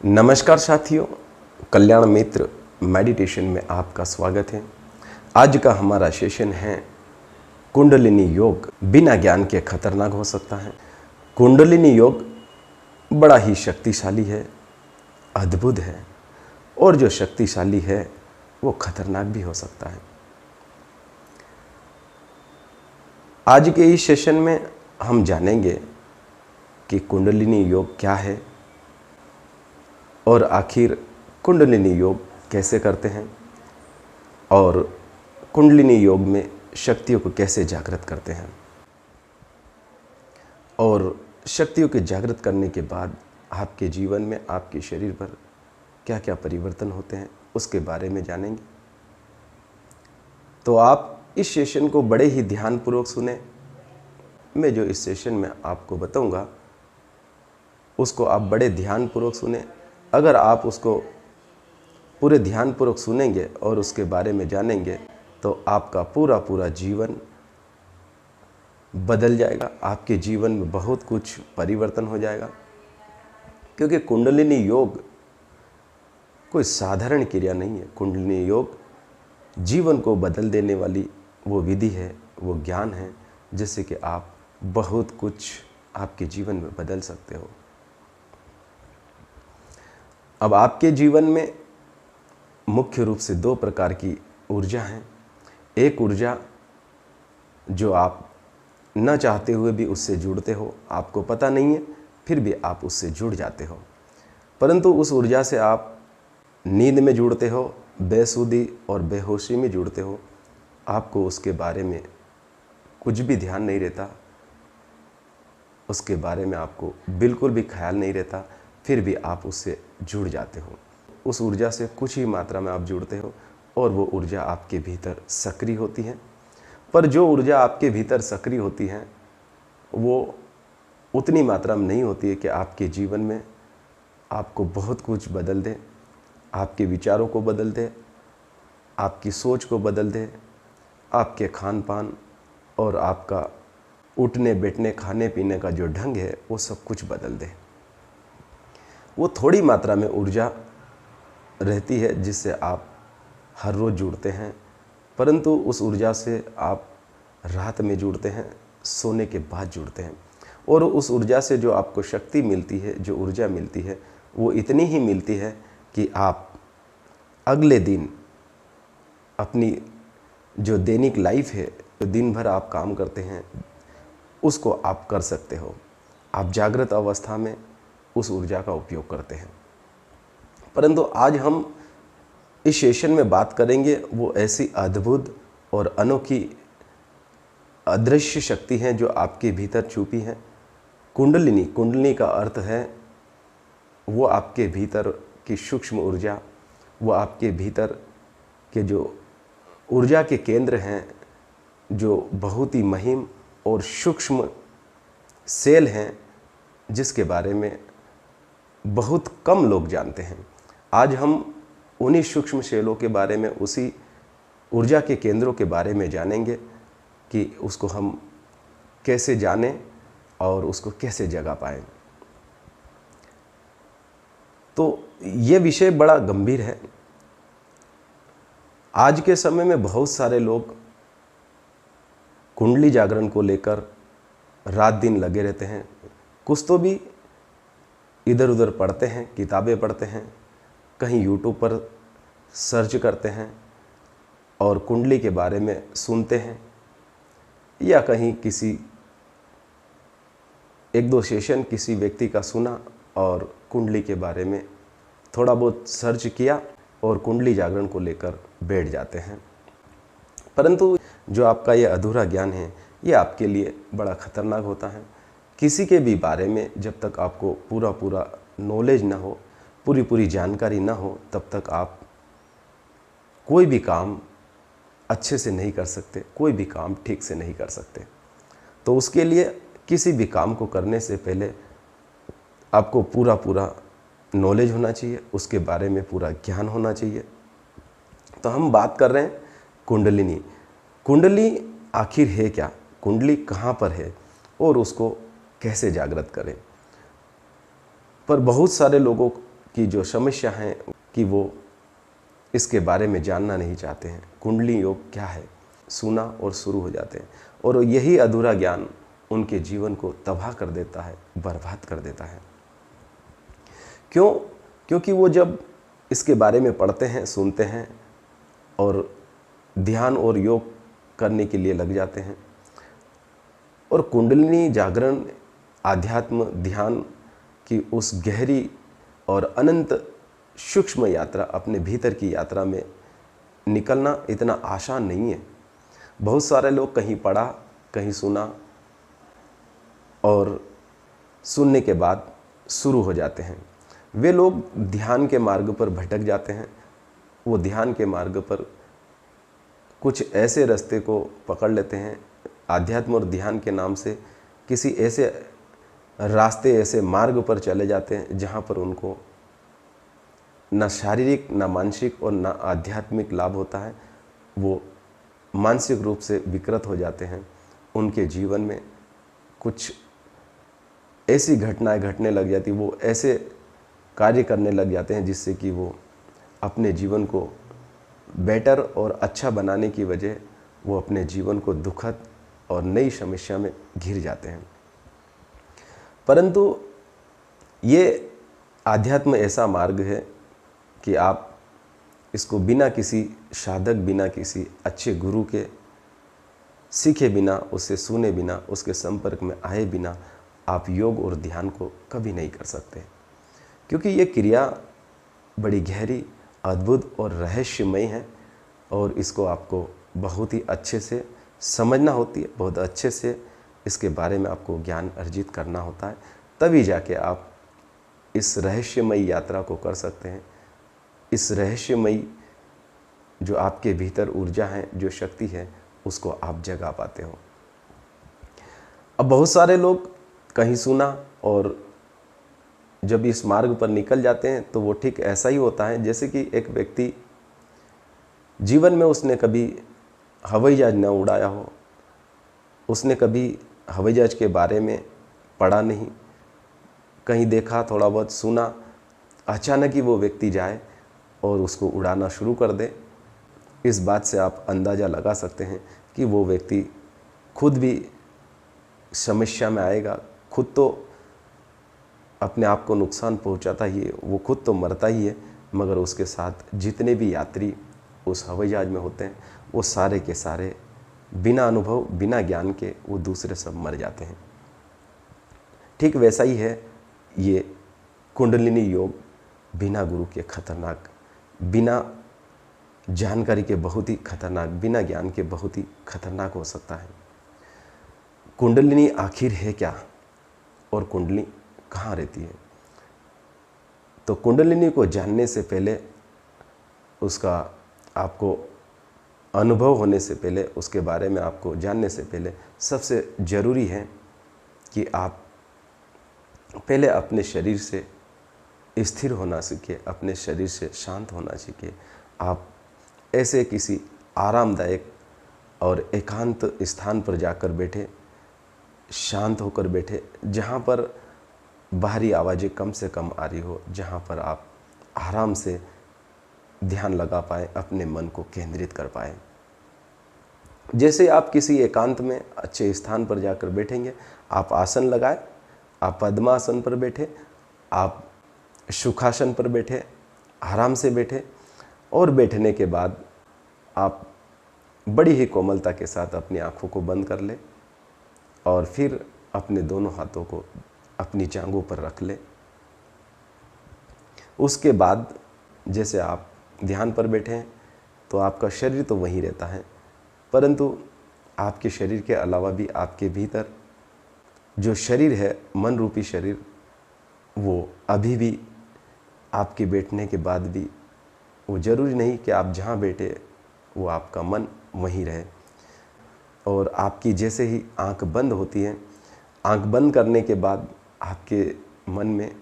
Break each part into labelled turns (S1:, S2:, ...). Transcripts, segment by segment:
S1: नमस्कार साथियों, कल्याण मित्र मेडिटेशन में आपका स्वागत है। आज का हमारा सेशन है कुंडलिनी योग बिना ज्ञान के खतरनाक हो सकता है। कुंडलिनी योग बड़ा ही शक्तिशाली है, अद्भुत है और जो शक्तिशाली है वो खतरनाक भी हो सकता है। आज के इस सेशन में हम जानेंगे कि कुंडलिनी योग क्या है और आखिर कुंडलिनी योग कैसे करते हैं और कुंडलिनी योग में शक्तियों को कैसे जागृत करते हैं और शक्तियों के जागृत करने के बाद आपके जीवन में, आपके शरीर पर क्या क्या परिवर्तन होते हैं उसके बारे में जानेंगे। तो आप इस सेशन को बड़े ही ध्यानपूर्वक सुने। मैं जो इस सेशन में आपको बताऊंगा उसको आप बड़े ध्यानपूर्वक सुने। अगर आप उसको पूरे ध्यानपूर्वक सुनेंगे और उसके बारे में जानेंगे तो आपका पूरा जीवन बदल जाएगा, आपके जीवन में बहुत कुछ परिवर्तन हो जाएगा। क्योंकि कुंडलिनी योग कोई साधारण क्रिया नहीं है। कुंडलिनी योग जीवन को बदल देने वाली वो विधि है, वो ज्ञान है जिससे कि आप बहुत कुछ आपके जीवन में बदल सकते हो। अब आपके जीवन में मुख्य रूप से दो प्रकार की ऊर्जा हैं। एक ऊर्जा जो आप न चाहते हुए भी उससे जुड़ते हो, आपको पता नहीं है फिर भी आप उससे जुड़ जाते हो, परंतु उस ऊर्जा से आप नींद में जुड़ते हो, बेसुधी और बेहोशी में जुड़ते हो। आपको उसके बारे में कुछ भी ध्यान नहीं रहता, उसके बारे में आपको बिल्कुल भी ख्याल नहीं रहता, फिर भी आप उससे जुड़ जाते हो। उस ऊर्जा से कुछ ही मात्रा में आप जुड़ते हो और वो ऊर्जा आपके भीतर सक्रिय होती है। पर जो ऊर्जा आपके भीतर सक्रिय होती है वो उतनी मात्रा में नहीं होती है कि आपके जीवन में आपको बहुत कुछ बदल दे, आपके विचारों को बदल दे, आपकी सोच को बदल दे, आपके खान पान और आपका उठने बैठने खाने पीने का जो ढंग है वो सब कुछ बदल दे। वो थोड़ी मात्रा में ऊर्जा रहती है जिससे आप हर रोज़ जुड़ते हैं, परंतु उस ऊर्जा से आप रात में जुड़ते हैं, सोने के बाद जुड़ते हैं। और उस ऊर्जा से जो आपको शक्ति मिलती है, जो ऊर्जा मिलती है, वो इतनी ही मिलती है कि आप अगले दिन अपनी जो दैनिक लाइफ है, जो दिन भर आप काम करते हैं, उसको आप कर सकते हो। आप जागृत अवस्था में उस ऊर्जा का उपयोग करते हैं। परंतु आज हम इस सेशन में बात करेंगे वो ऐसी अद्भुत और अनोखी अदृश्य शक्ति हैं जो आपके भीतर छुपी हैं। कुंडलिनी का अर्थ है वो आपके भीतर की सूक्ष्म ऊर्जा, वो आपके भीतर के जो ऊर्जा के केंद्र हैं, जो बहुत ही महिम और सूक्ष्म सेल हैं जिसके बारे में बहुत कम लोग जानते हैं। आज हम उन्हीं सूक्ष्म सेलों के बारे में, उसी ऊर्जा के केंद्रों के बारे में जानेंगे कि उसको हम कैसे जानें और उसको कैसे जगा पाएं। तो ये विषय बड़ा गंभीर है। आज के समय में बहुत सारे लोग कुंडली जागरण को लेकर रात दिन लगे रहते हैं। कुछ तो भी इधर उधर पढ़ते हैं, किताबें पढ़ते हैं, कहीं यूट्यूब पर सर्च करते हैं और कुंडली के बारे में सुनते हैं, या कहीं किसी एक दो सेशन किसी व्यक्ति का सुना और कुंडली के बारे में थोड़ा बहुत सर्च किया और कुंडली जागरण को लेकर बैठ जाते हैं। परंतु जो आपका ये अधूरा ज्ञान है ये आपके लिए बड़ा खतरनाक होता है। किसी के भी बारे में जब तक आपको पूरा नॉलेज ना हो, पूरी जानकारी ना हो, तब तक आप कोई भी काम अच्छे से नहीं कर सकते, कोई भी काम ठीक से नहीं कर सकते। तो उसके लिए किसी भी काम को करने से पहले आपको पूरा नॉलेज होना चाहिए, उसके बारे में पूरा ज्ञान होना चाहिए। तो हम बात कर रहे हैं कुंडलिनी। कुंडली आखिर है क्या, कुंडली कहाँ पर है और उसको कैसे जागृत करें। पर बहुत सारे लोगों की जो समस्या है कि वो इसके बारे में जानना नहीं चाहते हैं। कुंडली योग क्या है सुना और शुरू हो जाते हैं, और यही अधूरा ज्ञान उनके जीवन को तबाह कर देता है, बर्बाद कर देता है। क्यों? क्योंकि वो जब इसके बारे में पढ़ते हैं, सुनते हैं और ध्यान और योग करने के लिए लग जाते हैं, और कुंडलिनी जागरण, आध्यात्म, ध्यान की उस गहरी और अनंत सूक्ष्म यात्रा, अपने भीतर की यात्रा में निकलना इतना आसान नहीं है। बहुत सारे लोग कहीं पढ़ा, कहीं सुना और सुनने के बाद शुरू हो जाते हैं। वे लोग ध्यान के मार्ग पर भटक जाते हैं। वो ध्यान के मार्ग पर कुछ ऐसे रास्ते को पकड़ लेते हैं, आध्यात्म और ध्यान के नाम से किसी ऐसे रास्ते, ऐसे मार्ग पर चले जाते हैं जहाँ पर उनको न शारीरिक, न मानसिक और न आध्यात्मिक लाभ होता है। वो मानसिक रूप से विकृत हो जाते हैं। उनके जीवन में कुछ ऐसी घटनाएं घटने लग जाती, वो ऐसे कार्य करने लग जाते हैं जिससे कि वो अपने जीवन को बेटर और अच्छा बनाने की वजह वो अपने जीवन को दुखद और नई समस्या में घिर जाते हैं। परंतु ये आध्यात्म ऐसा मार्ग है कि आप इसको बिना किसी साधक, बिना किसी अच्छे गुरु के सीखे बिना, उससे सुने बिना, उसके संपर्क में आए बिना आप योग और ध्यान को कभी नहीं कर सकते, क्योंकि ये क्रिया बड़ी गहरी, अद्भुत और रहस्यमय है, और इसको आपको बहुत ही अच्छे से समझना होती है, बहुत अच्छे से इसके बारे में आपको ज्ञान अर्जित करना होता है, तभी जाके आप इस रहस्यमयी यात्रा को कर सकते हैं। इस रहस्यमयी जो आपके भीतर ऊर्जा है, जो शक्ति है, उसको आप जगा पाते हो। अब बहुत सारे लोग कहीं सुना और जब इस मार्ग पर निकल जाते हैं तो वो ठीक ऐसा ही होता है जैसे कि एक व्यक्ति जीवन में उसने कभी हवाई जहाज न उड़ाया हो, उसने कभी हवाई जहाज के बारे में पढ़ा नहीं, कहीं देखा, थोड़ा बहुत सुना, अचानक ही वो व्यक्ति जाए और उसको उड़ाना शुरू कर दे। इस बात से आप अंदाज़ा लगा सकते हैं कि वो व्यक्ति खुद भी समस्या में आएगा, खुद तो अपने आप को नुकसान पहुंचाता ही है, वो खुद तो मरता ही है, मगर उसके साथ जितने भी यात्री उस हवाई जहाज में होते हैं वो सारे के सारे बिना अनुभव, बिना ज्ञान के वो दूसरे सब मर जाते हैं। ठीक वैसा ही है ये कुंडलिनी योग, बिना गुरु के खतरनाक, बिना जानकारी के बहुत ही खतरनाक, बिना ज्ञान के बहुत ही खतरनाक हो सकता है। कुंडलिनी आखिर है क्या और कुंडली कहाँ रहती है? तो कुंडलिनी को जानने से पहले, उसका आपको अनुभव होने से पहले, उसके बारे में आपको जानने से पहले सबसे ज़रूरी है कि आप पहले अपने शरीर से स्थिर होना सीखिए, अपने शरीर से शांत होना सीखिए। आप ऐसे किसी आरामदायक और एकांत स्थान पर जाकर बैठे, शांत होकर बैठे, जहाँ पर बाहरी आवाज़ें कम से कम आ रही हो, जहाँ पर आप आराम से ध्यान लगा पाए, अपने मन को केंद्रित कर पाए। जैसे आप किसी एकांत में अच्छे स्थान पर जाकर बैठेंगे, आप आसन लगाए, आप पद्मासन पर बैठे, आप सुखासन पर बैठे, आराम से बैठे, और बैठने के बाद आप बड़ी ही कोमलता के साथ अपनी आँखों को बंद कर ले और फिर अपने दोनों हाथों को अपनी जांघों पर रख ले। उसके बाद जैसे आप ध्यान पर बैठे हैं तो आपका शरीर तो वहीं रहता है, परंतु आपके शरीर के अलावा भी आपके भीतर जो शरीर है, मन रूपी शरीर, वो अभी भी आपके बैठने के बाद भी, वो ज़रूरी नहीं कि आप जहाँ बैठे वो आपका मन वहीं रहे। और आपकी जैसे ही आंख बंद होती है, आंख बंद करने के बाद आपके मन में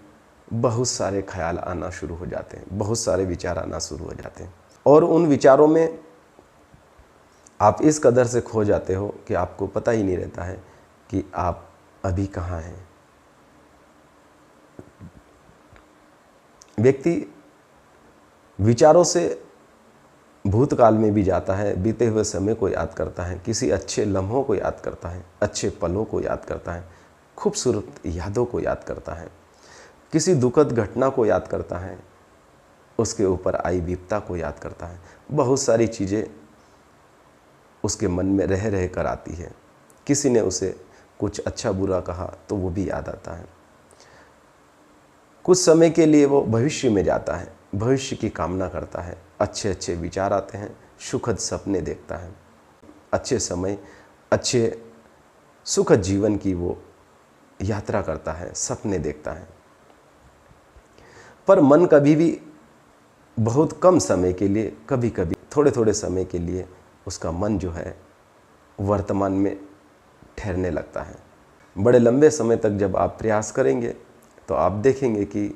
S1: बहुत सारे ख्याल आना शुरू हो जाते हैं, बहुत सारे विचार आना शुरू हो जाते हैं, और उन विचारों में आप इस कदर से खो जाते हो कि आपको पता ही नहीं रहता है कि आप अभी कहाँ हैं। व्यक्ति विचारों से भूतकाल में भी जाता है, बीते हुए समय को याद करता है, किसी अच्छे लम्हों को याद करता है, अच्छे पलों को याद करता है, खूबसूरत यादों को याद करता है, किसी दुखद घटना को याद करता है, उसके ऊपर आई विपदा को याद करता है। बहुत सारी चीज़ें उसके मन में रह रह कर आती है। किसी ने उसे कुछ अच्छा बुरा कहा तो वो भी याद आता है। कुछ समय के लिए वो भविष्य में जाता है, भविष्य की कामना करता है, अच्छे अच्छे विचार आते हैं, सुखद सपने देखता है, अच्छे समय, अच्छे सुखद जीवन की वो यात्रा करता है, सपने देखता है। पर मन कभी भी बहुत कम समय के लिए, कभी कभी थोड़े थोड़े समय के लिए उसका मन जो है वर्तमान में ठहरने लगता है। बड़े लंबे समय तक जब आप प्रयास करेंगे तो आप देखेंगे कि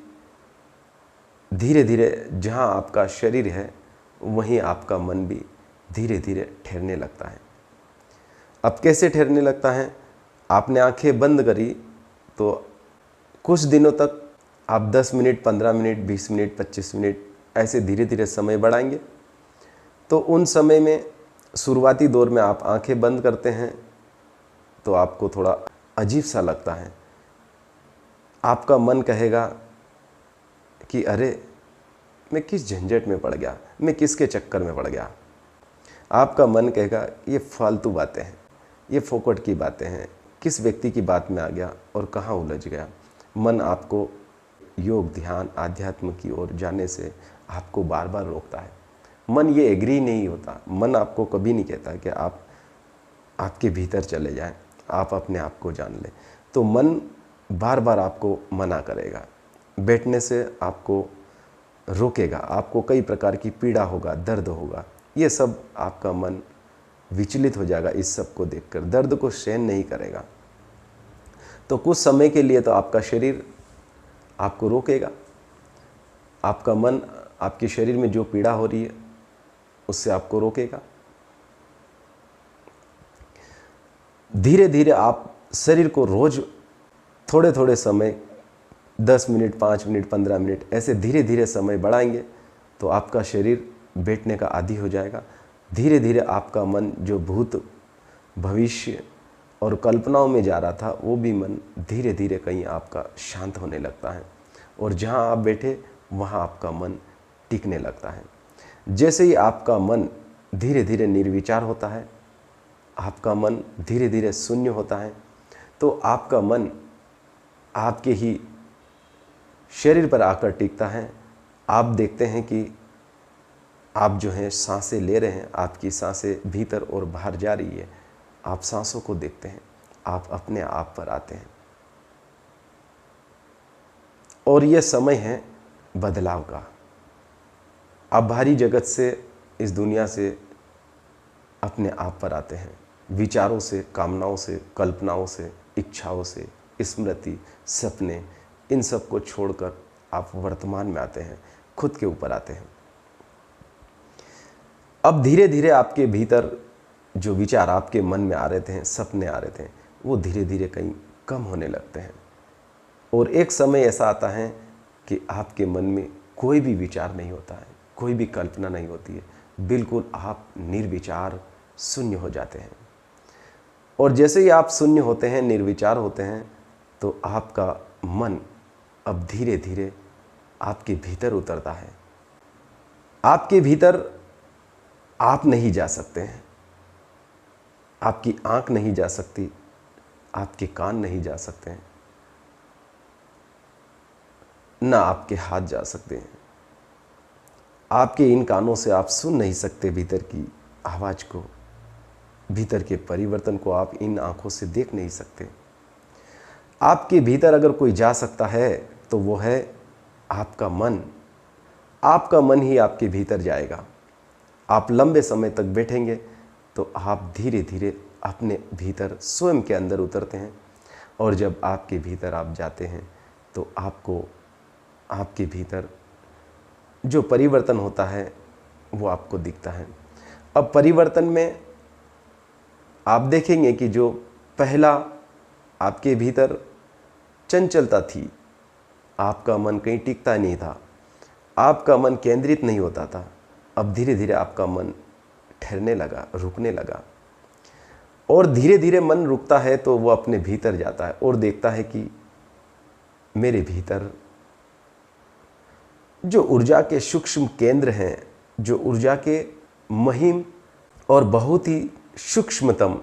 S1: धीरे धीरे जहाँ आपका शरीर है वहीं आपका मन भी धीरे धीरे ठहरने लगता है। अब कैसे ठहरने लगता है? आपने आंखें बंद करी तो कुछ दिनों तक आप 10 मिनट, 15 मिनट, 20 मिनट, 25 मिनट ऐसे धीरे धीरे समय बढ़ाएंगे। तो उन समय में शुरुआती दौर में आप आंखें बंद करते हैं तो आपको थोड़ा अजीब सा लगता है। आपका मन कहेगा कि अरे मैं किस झंझट में पड़ गया, मैं किसके चक्कर में पड़ गया। आपका मन कहेगा ये फालतू बातें हैं, ये फोकट की बातें हैं, किस व्यक्ति की बात में आ गया और कहाँ उलझ गया। मन आपको योग, ध्यान, आध्यात्म की ओर जाने से आपको बार बार रोकता है। मन ये एग्री नहीं होता। मन आपको कभी नहीं कहता कि आप आपके भीतर चले जाएं, आप अपने आप को जान लें। तो मन बार बार आपको मना करेगा, बैठने से आपको रोकेगा, आपको कई प्रकार की पीड़ा होगा, दर्द होगा। ये सब आपका मन विचलित हो जाएगा इस सब को देखकर, दर्द को सहन नहीं करेगा। तो कुछ समय के लिए तो आपका शरीर आपको रोकेगा, आपका मन आपके शरीर में जो पीड़ा हो रही है उससे आपको रोकेगा। धीरे धीरे आप शरीर को रोज थोड़े थोड़े समय 10 मिनट, 5 मिनट, 15 मिनट ऐसे धीरे धीरे समय बढ़ाएंगे तो आपका शरीर बैठने का आदी हो जाएगा। धीरे धीरे आपका मन जो भूत, भविष्य और कल्पनाओं में जा रहा था वो भी मन धीरे धीरे कहीं आपका शांत होने लगता है और जहाँ आप बैठे वहाँ आपका मन टिकने लगता है। जैसे ही आपका मन धीरे धीरे निर्विचार होता है, आपका मन धीरे धीरे शून्य होता है, तो आपका मन आपके ही शरीर पर आकर टिकता है। आप देखते हैं कि आप जो हैं सांसें ले रहे हैं, आपकी सांसें भीतर और बाहर जा रही है। आप सांसों को देखते हैं, आप अपने आप पर आते हैं। और यह समय है बदलाव का। आप बाहरी जगत से, इस दुनिया से अपने आप पर आते हैं, विचारों से, कामनाओं से, कल्पनाओं से, इच्छाओं से, स्मृति, सपने, इन सब को छोड़कर आप वर्तमान में आते हैं, खुद के ऊपर आते हैं। अब धीरे धीरे आपके भीतर जो विचार आपके मन में आ रहे थे, सपने आ रहे थे, वो धीरे धीरे कहीं कम होने लगते हैं और एक समय ऐसा आता है कि आपके मन में कोई भी विचार नहीं होता है, कोई भी कल्पना नहीं होती है, बिल्कुल आप निर्विचार शून्य हो जाते हैं। और जैसे ही आप शून्य होते हैं, निर्विचार होते हैं, तो आपका मन अब धीरे धीरे आपके भीतर उतरता है। आपके भीतर आप नहीं जा सकते हैं, आपकी आंख नहीं जा सकती, आपके कान नहीं जा सकते हैं, ना आपके हाथ जा सकते हैं। आपके इन कानों से आप सुन नहीं सकते भीतर की आवाज़ को, भीतर के परिवर्तन को आप इन आंखों से देख नहीं सकते। आपके भीतर अगर कोई जा सकता है तो वो है आपका मन। आपका मन ही आपके भीतर जाएगा। आप लंबे समय तक बैठेंगे तो आप धीरे धीरे अपने भीतर स्वयं के अंदर उतरते हैं और जब आपके भीतर आप जाते हैं तो आपको आपके भीतर जो परिवर्तन होता है वो आपको दिखता है। अब परिवर्तन में आप देखेंगे कि जो पहला आपके भीतर चंचलता थी, आपका मन कहीं टिकता नहीं था, आपका मन केंद्रित नहीं होता था, अब धीरे धीरे आपका मन ठहरने लगा, रुकने लगा। और धीरे धीरे मन रुकता है तो वो अपने भीतर जाता है और देखता है कि मेरे भीतर जो ऊर्जा के सूक्ष्म केंद्र हैं, जो ऊर्जा के महिम और बहुत ही सूक्ष्मतम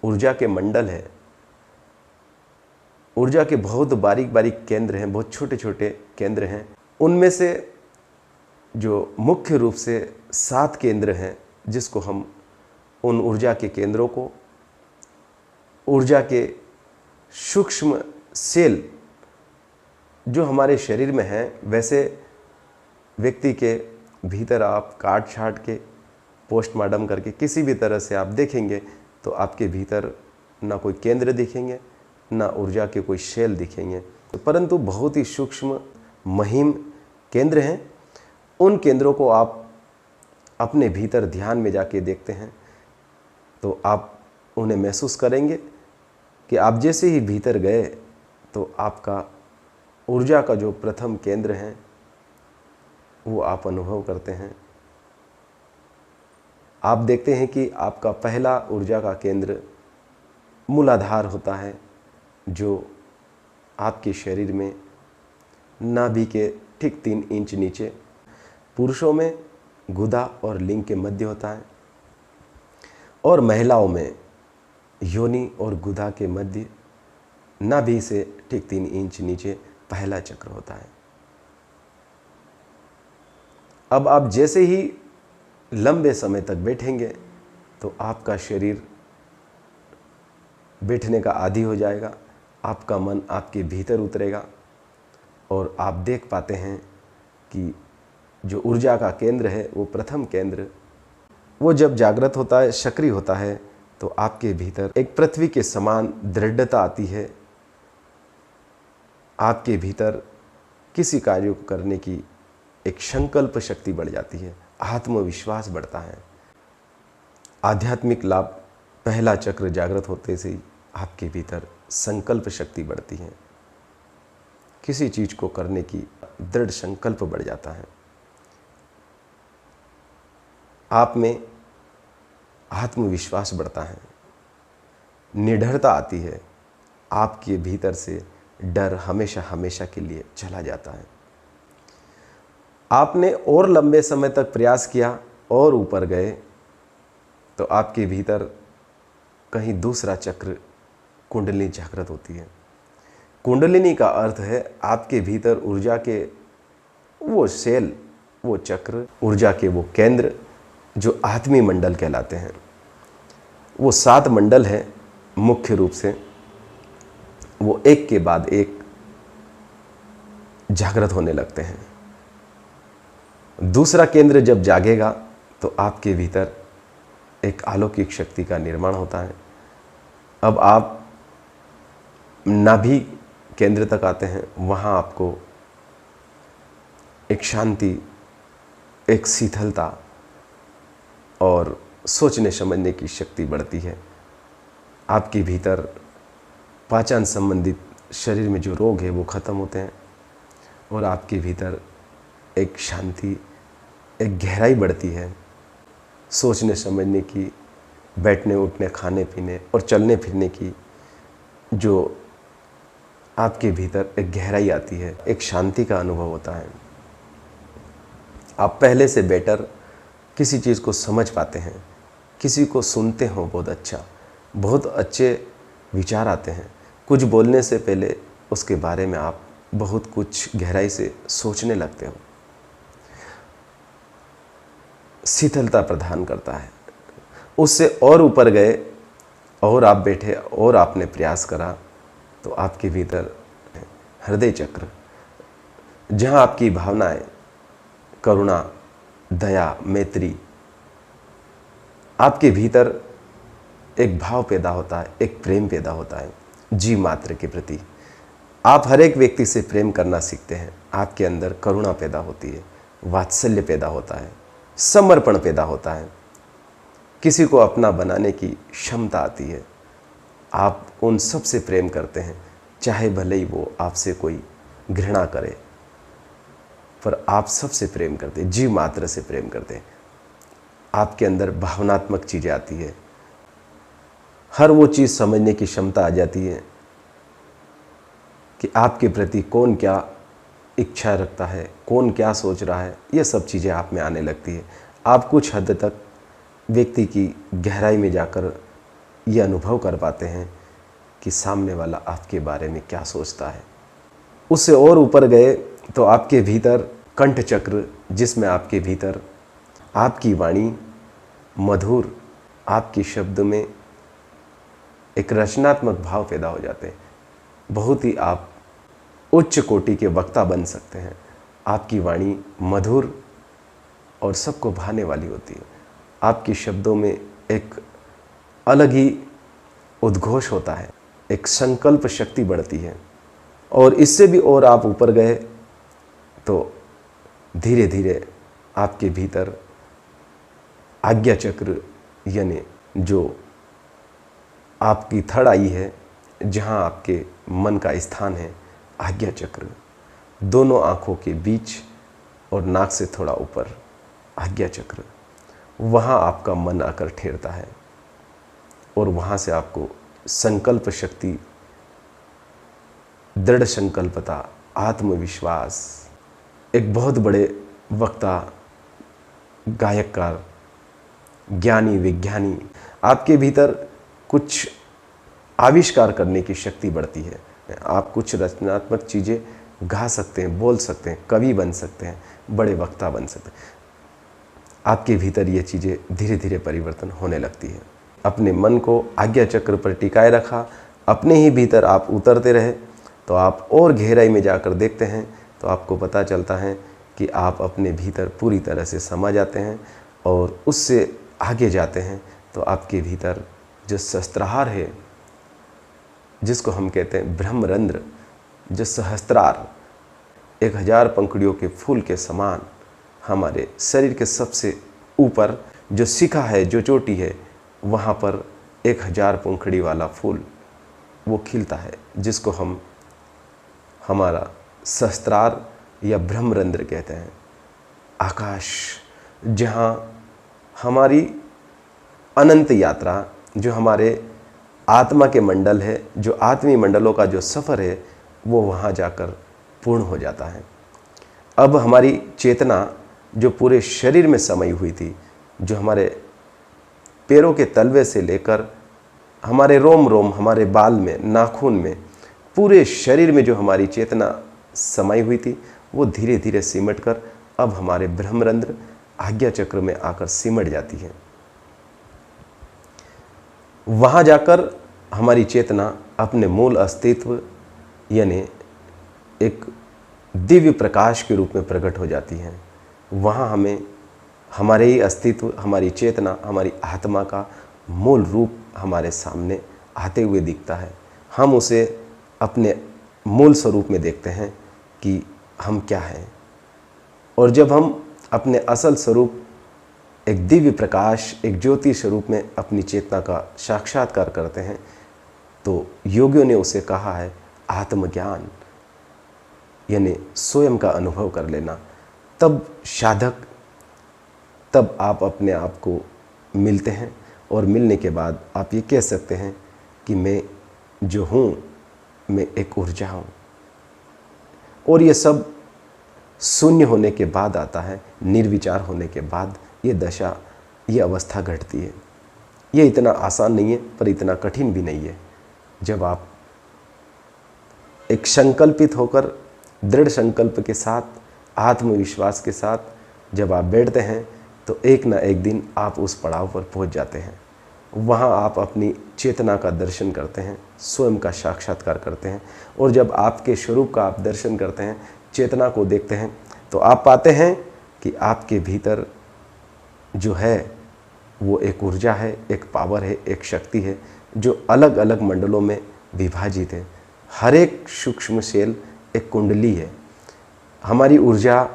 S1: ऊर्जा के मंडल है, ऊर्जा के बहुत बारीक बारीक केंद्र हैं, बहुत छोटे छोटे केंद्र हैं, उनमें से जो मुख्य रूप से 7 केंद्र हैं, जिसको हम उन ऊर्जा के केंद्रों को ऊर्जा के सूक्ष्म सेल जो हमारे शरीर में हैं, वैसे व्यक्ति के भीतर आप काट छाट के पोस्टमार्टम करके किसी भी तरह से आप देखेंगे तो आपके भीतर ना कोई केंद्र दिखेंगे, ना ऊर्जा के कोई सेल दिखेंगे, परंतु बहुत ही सूक्ष्म महिम केंद्र हैं। उन केंद्रों को आप अपने भीतर ध्यान में जाके देखते हैं तो आप उन्हें महसूस करेंगे कि आप जैसे ही भीतर गए तो आपका ऊर्जा का जो प्रथम केंद्र है वो आप अनुभव करते हैं। आप देखते हैं कि आपका पहला ऊर्जा का केंद्र मूलाधार होता है, जो आपके शरीर में नाभि के ठीक 3 इंच नीचे, पुरुषों में गुदा और लिंग के मध्य होता है, और महिलाओं में योनि और गुदा के मध्य नाभि से ठीक 3 इंच नीचे पहला चक्र होता है। अब आप जैसे ही लंबे समय तक बैठेंगे तो आपका शरीर बैठने का आदी हो जाएगा, आपका मन आपके भीतर उतरेगा और आप देख पाते हैं कि जो ऊर्जा का केंद्र है, वो प्रथम केंद्र, वो जब जागृत होता है, सक्रिय होता है, तो आपके भीतर एक पृथ्वी के समान दृढ़ता आती है। आपके भीतर किसी कार्य को करने की एक संकल्प शक्ति बढ़ जाती है, आत्मविश्वास बढ़ता है। आध्यात्मिक लाभ, पहला चक्र जागृत होते से ही आपके भीतर संकल्प शक्ति बढ़ती है, किसी चीज को करने की दृढ़ संकल्प बढ़ जाता है। आप में आत्मविश्वास बढ़ता है, निडरता आती है, आपके भीतर से डर हमेशा हमेशा के लिए चला जाता है। आपने और लंबे समय तक प्रयास किया और ऊपर गए तो आपके भीतर कहीं दूसरा चक्र कुंडलिनी जागृत होती है। कुंडलिनी का अर्थ है आपके भीतर ऊर्जा के वो सेल, वो चक्र, ऊर्जा के वो केंद्र जो आत्मी मंडल कहलाते हैं। वो 7 मंडल हैं मुख्य रूप से, वो एक के बाद एक जागृत होने लगते हैं। दूसरा केंद्र जब जागेगा तो आपके भीतर एक अलौकिक शक्ति का निर्माण होता है। अब आप नाभि केंद्र तक आते हैं, वहाँ आपको एक शांति, एक शीतलता और सोचने समझने की शक्ति बढ़ती है। आपके भीतर पाचन संबंधित शरीर में जो रोग है वो खत्म होते हैं और आपके भीतर एक शांति, एक गहराई बढ़ती है। सोचने समझने की, बैठने उठने, खाने पीने और चलने फिरने की जो आपके भीतर एक गहराई आती है, एक शांति का अनुभव होता है। आप पहले से बेटर किसी चीज़ को समझ पाते हैं, किसी को सुनते हो बहुत अच्छे विचार आते हैं। कुछ बोलने से पहले उसके बारे में आप बहुत कुछ गहराई से सोचने लगते हो। शीतलता प्रदान करता है। उससे और ऊपर गए और आप बैठे और आपने प्रयास करा तो आपके भीतर हृदय चक्र, जहाँ आपकी भावनाएं करुणा, दया, मैत्री, आपके भीतर एक भाव पैदा होता है, एक प्रेम पैदा होता है जीव मात्र के प्रति। आप हर एक व्यक्ति से प्रेम करना सीखते हैं। आपके अंदर करुणा पैदा होती है, वात्सल्य पैदा होता है, समर्पण पैदा होता है, किसी को अपना बनाने की क्षमता आती है। आप उन सब से प्रेम करते हैं, चाहे भले ही वो आपसे कोई घृणा करे, पर आप सबसे प्रेम करते हैं, जीव मात्र से प्रेम करते हैं। आपके अंदर भावनात्मक चीज़ें आती है, हर वो चीज़ समझने की क्षमता आ जाती है कि आपके प्रति कौन क्या इच्छा रखता है, कौन क्या सोच रहा है, ये सब चीज़ें आप में आने लगती है। आप कुछ हद तक व्यक्ति की गहराई में जाकर ये अनुभव कर पाते हैं कि सामने वाला आपके बारे में क्या सोचता है। उससे और ऊपर गए तो आपके भीतर कंठ चक्र, जिसमें आपके भीतर आपकी वाणी मधुर, आपके शब्द में एक रचनात्मक भाव पैदा हो जाते हैं। बहुत ही आप उच्च कोटि के वक्ता बन सकते हैं। आपकी वाणी मधुर और सबको भाने वाली होती है। आपके शब्दों में एक अलग ही उद्घोष होता है, एक संकल्प शक्ति बढ़ती है। और इससे भी और आप ऊपर गए तो धीरे धीरे आपके भीतर आज्ञा चक्र, यानी जो आपकी थर्ड आई है, जहाँ आपके मन का स्थान है, आज्ञा चक्र, दोनों आँखों के बीच और नाक से थोड़ा ऊपर आज्ञा चक्र, वहाँ आपका मन आकर ठहरता है। और वहाँ से आपको संकल्प शक्ति, दृढ़ संकल्पता, आत्मविश्वास, एक बहुत बड़े वक्ता, गायककार, ज्ञानी, विज्ञानी, आपके भीतर कुछ आविष्कार करने की शक्ति बढ़ती है। आप कुछ रचनात्मक चीज़ें गा सकते हैं, बोल सकते हैं, कवि बन सकते हैं, बड़े वक्ता बन सकते हैं। आपके भीतर ये चीज़ें धीरे धीरे परिवर्तन होने लगती है। अपने मन को आज्ञा चक्र पर टिकाए रखा, अपने ही भीतर आप उतरते रहे तो आप और गहराई में जाकर देखते हैं तो आपको पता चलता है कि आप अपने भीतर पूरी तरह से समा जाते हैं। और उससे आगे जाते हैं तो आपके भीतर जो शस्त्राहार है, जिसको हम कहते हैं ब्रह्मरंध्र, जो सहस्त्रार, 1000 पंखुड़ियों के फूल के समान हमारे शरीर के सबसे ऊपर जो शिखा है, जो चोटी है, वहाँ पर 1000 पंखुड़ी वाला फूल वो खिलता है, जिसको हम हमारा सहस्त्रार या ब्रह्मरंध्र कहते हैं। आकाश, जहाँ हमारी अनंत यात्रा, जो हमारे आत्मा के मंडल है, जो आत्मीय मंडलों का जो सफ़र है, वो वहाँ जाकर पूर्ण हो जाता है। अब हमारी चेतना जो पूरे शरीर में समाई हुई थी, जो हमारे पैरों के तलवे से लेकर हमारे रोम रोम, हमारे बाल में, नाखून में, पूरे शरीर में जो हमारी चेतना समाई हुई थी, वो धीरे धीरे सिमट कर अब हमारे ब्रह्मरंध्र आज्ञा चक्र में आकर सिमट जाती है। वहाँ जाकर हमारी चेतना अपने मूल अस्तित्व, यानी एक दिव्य प्रकाश के रूप में प्रकट हो जाती है। वहाँ हमें हमारे ही अस्तित्व, हमारी चेतना, हमारी आत्मा का मूल रूप हमारे सामने आते हुए दिखता है। हम उसे अपने मूल स्वरूप में देखते हैं कि हम क्या हैं। और जब हम अपने असल स्वरूप, एक दिव्य प्रकाश, एक ज्योति स्वरूप में अपनी चेतना का साक्षात्कार करते हैं, तो योगियों ने उसे कहा है आत्मज्ञान, यानी स्वयं का अनुभव कर लेना। तब साधक, तब आप अपने आप को मिलते हैं और मिलने के बाद आप ये कह सकते हैं कि मैं जो हूँ, मैं एक ऊर्जा हूँ। और ये सब शून्य होने के बाद आता है, निर्विचार होने के बाद ये दशा, ये अवस्था घटती है। ये इतना आसान नहीं है, पर इतना कठिन भी नहीं है। जब आप एक संकल्पित होकर, दृढ़ संकल्प के साथ, आत्मविश्वास के साथ जब आप बैठते हैं, तो एक ना एक दिन आप उस पड़ाव पर पहुंच जाते हैं। वहाँ आप अपनी चेतना का दर्शन करते हैं, स्वयं का साक्षात्कार करते हैं। और जब आपके स्वरूप का आप दर्शन करते हैं, चेतना को देखते हैं, तो आप पाते हैं कि आपके भीतर जो है वो एक ऊर्जा है, एक पावर है, एक शक्ति है, जो अलग अलग मंडलों में विभाजित है। हर एक सूक्ष्म सेल एक कुंडली है। हमारी ऊर्जा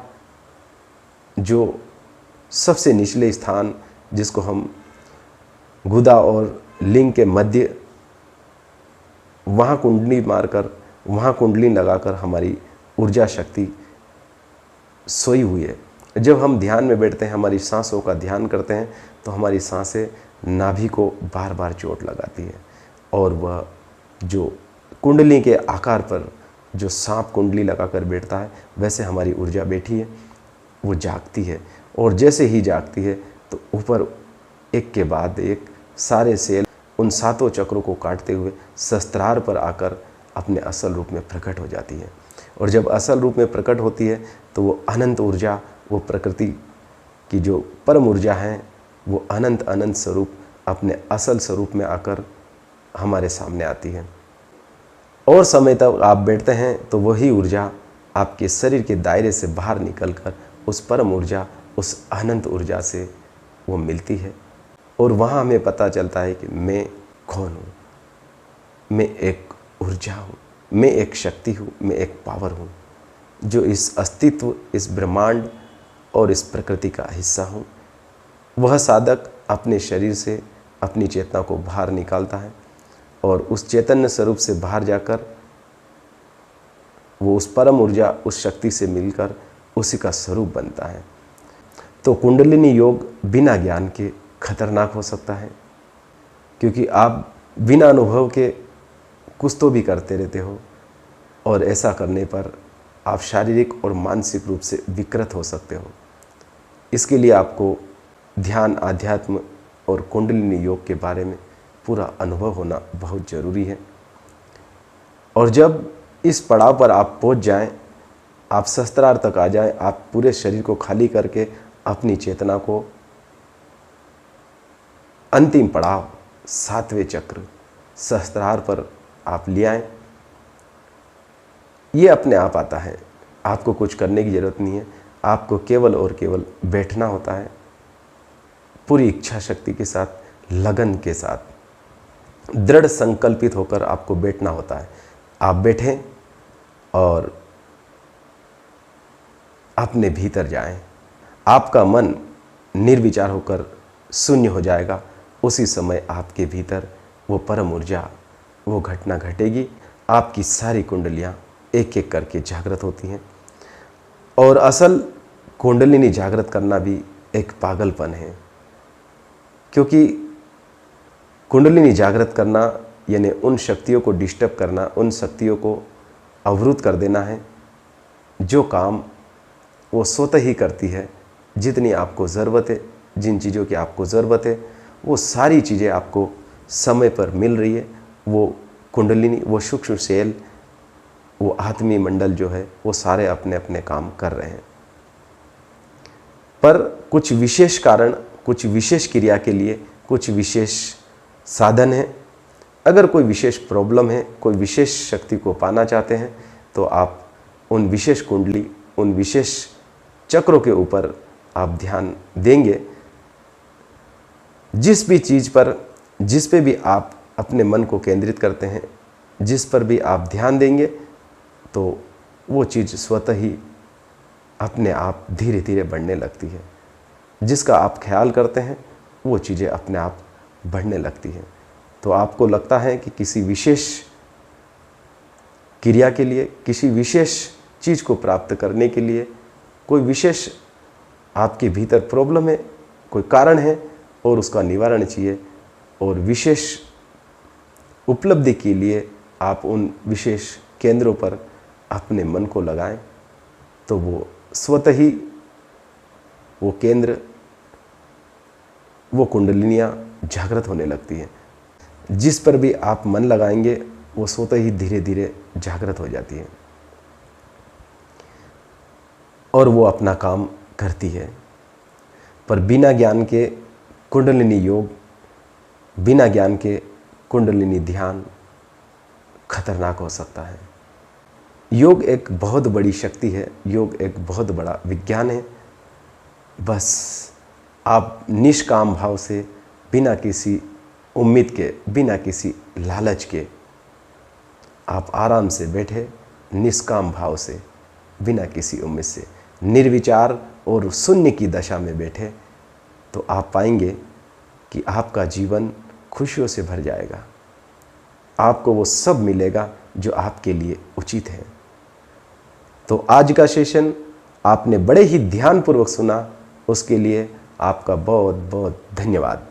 S1: जो सबसे निचले स्थान, जिसको हम गुदा और लिंग के मध्य, वहाँ कुंडली मारकर, वहाँ कुंडली लगाकर हमारी ऊर्जा शक्ति सोई हुई है। जब हम ध्यान में बैठते हैं, हमारी सांसों का ध्यान करते हैं, तो हमारी सांसें नाभि को बार बार चोट लगाती है और वह जो कुंडली के आकार पर जो सांप कुंडली लगाकर बैठता है, वैसे हमारी ऊर्जा बैठी है, वो जागती है। और जैसे ही जागती है तो ऊपर एक के बाद एक सारे सेल उन सातों चक्रों को काटते हुए सहस्त्रार पर आकर अपने असल रूप में प्रकट हो जाती है। और जब असल रूप में प्रकट होती है तो वो अनंत ऊर्जा, वो प्रकृति की जो परम ऊर्जा है, वो अनंत अनंत स्वरूप अपने असल स्वरूप में आकर हमारे सामने आती है। और समय तक आप बैठते हैं तो वही ऊर्जा आपके शरीर के दायरे से बाहर निकलकर उस परम ऊर्जा, उस अनंत ऊर्जा से वो मिलती है। और वहाँ हमें पता चलता है कि मैं कौन हूँ, मैं एक ऊर्जा हूँ, मैं एक शक्ति हूँ, मैं एक पावर हूँ, जो इस अस्तित्व, इस ब्रह्मांड और इस प्रकृति का हिस्सा हूँ। वह साधक अपने शरीर से अपनी चेतना को बाहर निकालता है और उस चैतन्य स्वरूप से बाहर जाकर वो उस परम ऊर्जा, उस शक्ति से मिलकर उसी का स्वरूप बनता है। तो कुंडलिनी योग बिना ज्ञान के खतरनाक हो सकता है, क्योंकि आप बिना अनुभव के कुछ तो भी करते रहते हो और ऐसा करने पर आप शारीरिक और मानसिक रूप से विकृत हो सकते हो। इसके लिए आपको ध्यान, आध्यात्म और कुंडलिनी योग के बारे में पूरा अनुभव होना बहुत ज़रूरी है। और जब इस पड़ाव पर आप पहुंच जाएं, आप सहस्त्रार तक आ जाएं, आप पूरे शरीर को खाली करके अपनी चेतना को अंतिम पड़ाव, सातवें चक्र सहस्त्रार पर आप ले आएं, ये अपने आप आता है। आपको कुछ करने की ज़रूरत नहीं है, आपको केवल और केवल बैठना होता है, पूरी इच्छा शक्ति के साथ, लगन के साथ, दृढ़ संकल्पित होकर आपको बैठना होता है। आप बैठें और अपने भीतर जाएं, आपका मन निर्विचार होकर शून्य हो जाएगा। उसी समय आपके भीतर वो परम ऊर्जा, वो घटना घटेगी। आपकी सारी कुंडलियाँ एक एक करके जागृत होती हैं। और असल कुंडलिनी जागृत करना भी एक पागलपन है, क्योंकि कुंडलिनी जागृत करना यानी उन शक्तियों को डिस्टर्ब करना, उन शक्तियों को अवरुद्ध कर देना है जो काम वो स्वतः ही करती है। जितनी आपको ज़रूरत है, जिन चीज़ों की आपको ज़रूरत है, वो सारी चीज़ें आपको समय पर मिल रही है। वो कुंडलिनी, वो सूक्ष्म सेल, वो आत्मी मंडल जो है, वो सारे अपने अपने काम कर रहे हैं। पर कुछ विशेष कारण, कुछ विशेष क्रिया के लिए कुछ विशेष साधन है। अगर कोई विशेष प्रॉब्लम है, कोई विशेष शक्ति को पाना चाहते हैं, तो आप उन विशेष कुंडली, उन विशेष चक्रों के ऊपर आप ध्यान देंगे। जिस भी चीज़ पर, जिस पे भी आप अपने मन को केंद्रित करते हैं, जिस पर भी आप ध्यान देंगे, तो वो चीज़ स्वतः ही अपने आप धीरे धीरे बढ़ने लगती है। जिसका आप ख्याल करते हैं, वो चीज़ें अपने आप बढ़ने लगती हैं। तो आपको लगता है कि किसी विशेष क्रिया के लिए, किसी विशेष चीज़ को प्राप्त करने के लिए कोई विशेष आपके भीतर प्रॉब्लम है, कोई कारण है और उसका निवारण चाहिए, और विशेष उपलब्धि के लिए आप उन विशेष केंद्रों पर अपने मन को लगाएं, तो वो स्वतः ही वो केंद्र, वो कुंडलिनियाँ जागृत होने लगती हैं। जिस पर भी आप मन लगाएंगे, वो स्वतः ही धीरे धीरे जागृत हो जाती है और वो अपना काम करती है। पर बिना ज्ञान के कुंडलिनी योग, बिना ज्ञान के कुंडलिनी ध्यान खतरनाक हो सकता है। योग एक बहुत बड़ी शक्ति है, योग एक बहुत बड़ा विज्ञान है। बस आप निष्काम भाव से, बिना किसी उम्मीद के, बिना किसी लालच के, आप आराम से बैठे, निष्काम भाव से, बिना किसी उम्मीद से, निर्विचार और शून्य की दशा में बैठे, तो आप पाएंगे कि आपका जीवन खुशियों से भर जाएगा। आपको वो सब मिलेगा जो आपके लिए उचित है। तो आज का सेशन आपने बड़े ही ध्यानपूर्वक सुना, उसके लिए आपका बहुत बहुत धन्यवाद।